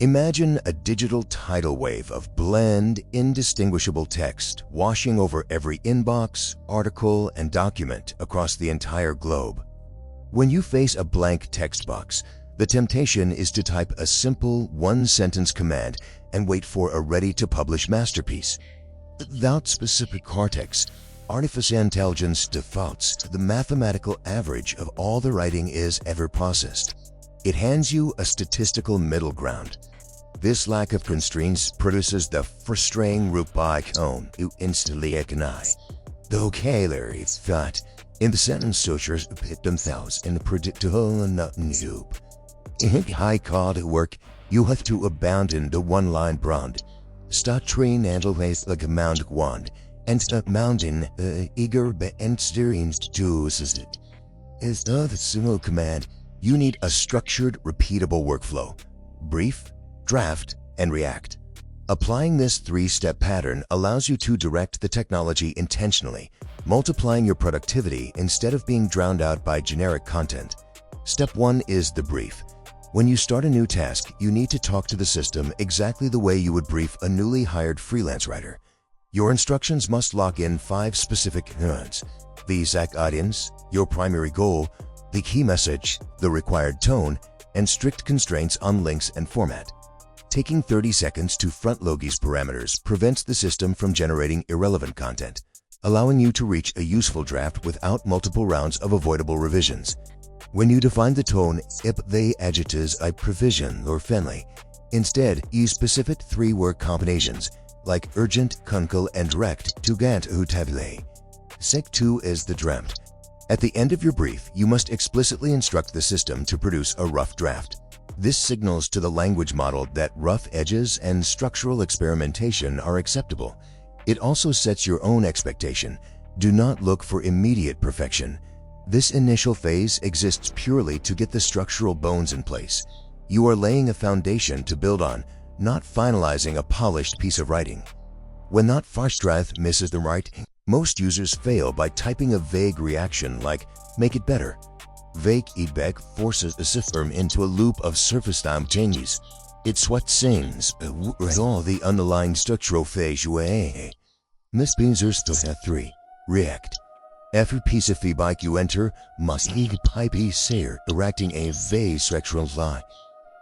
Imagine a digital tidal wave of bland, indistinguishable text washing over every inbox, article, and document across the entire globe. When you face a blank text box, the temptation is to type a simple one-sentence command and wait for a ready-to-publish masterpiece. Without specific context, artificial intelligence defaults to the mathematical average of all the writing is ever processed. It hands you a statistical middle ground. This lack of constraints produces the frustrating robotic tone you instantly recognize. The vocabulary thought in the sentence structures pit themselves in the predictable noob. In high-quality work, you have to abandon the one-line brand. Start train and with the command wand, and the mountain eager and steering to it. Instead of a single command, you need a structured, repeatable workflow. Brief, draft, and react. Applying this three-step pattern allows you to direct the technology intentionally, multiplying your productivity instead of being drowned out by generic content. Step 1 is the brief. When you start a new task, you need to talk to the system exactly the way you would brief a newly hired freelance writer. Your instructions must lock in 5 specific nuances: the exact audience, your primary goal, the key message, the required tone, and strict constraints on links and format. Taking 30 seconds to front-load these parameters prevents the system from generating irrelevant content, allowing you to reach a useful draft without multiple rounds of avoidable revisions. When you define the tone, the adjectives I provision or friendly. Instead, use specific 3-word combinations like urgent, concrete, and direct to get utabile. Step 2 is the draft. At the end of your brief, you must explicitly instruct the system to produce a rough draft. This signals to the language model that rough edges and structural experimentation are acceptable. It also sets your own expectation. Do not look for immediate perfection. This initial phase exists purely to get the structural bones in place. You are laying a foundation to build on, not finalizing a polished piece of writing. When that first draft misses the writing, most users fail by typing a vague reaction like, "Make it better." Vague feedback forces the system into a loop of surface-time changes. It's what sings all the underlying structural phase you are. This means there's step 3, react. Every piece of feedback you enter must be sair, erecting a vague structural line.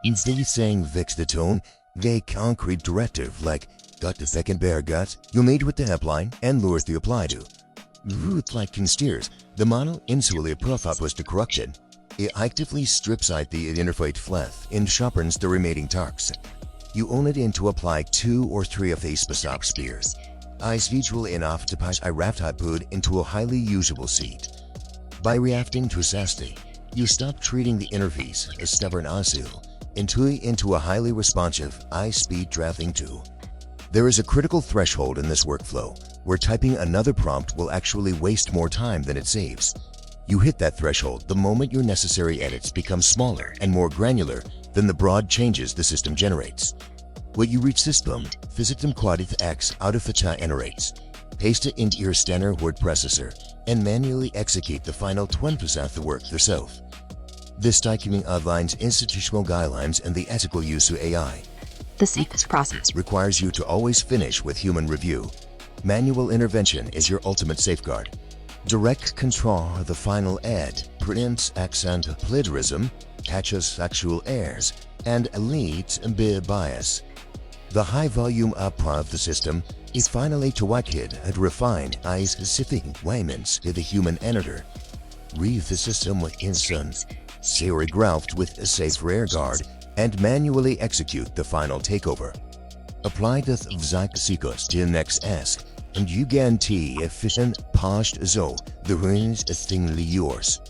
Instead of saying fix the tone, vague concrete directive like got the second bear guts, you meet with the headline and lures the apply to. Like steers, the model instantly was corrupted. It actively strips out the interface fluff and sharpens the remaining tasks. You only need to apply 2 or 3 of these specific spears. Is visual enough to pass a raft output into a highly usable seed. By reacting to safety, you stop treating the interface as stubborn asshole into a highly responsive, high-speed drafting tool. There is a critical threshold in this workflow where typing another prompt will actually waste more time than it saves. You hit that threshold the moment your necessary edits become smaller and more granular than the broad changes the system generates. When you reach system, visit them quadith X out of the generates. Paste it into your standard word processor and manually execute the final 20% of the work yourself. This document outlines institutional guidelines and the ethical use of AI. The safest process Requires you to always finish with human review. Manual intervention is your ultimate safeguard. Direct control of the final ed prevents accent plagiarism, catches sexual errors, and leads bias. The high-volume output of the system is finally to wicked and refined as specific wayments to the human editor. Read the system with instant, serigraphed with a safe rear guard, and manually execute the final takeover. Apply the ThriveXDNA ask, and you guarantee efficient, polished the ruins is stingly yours.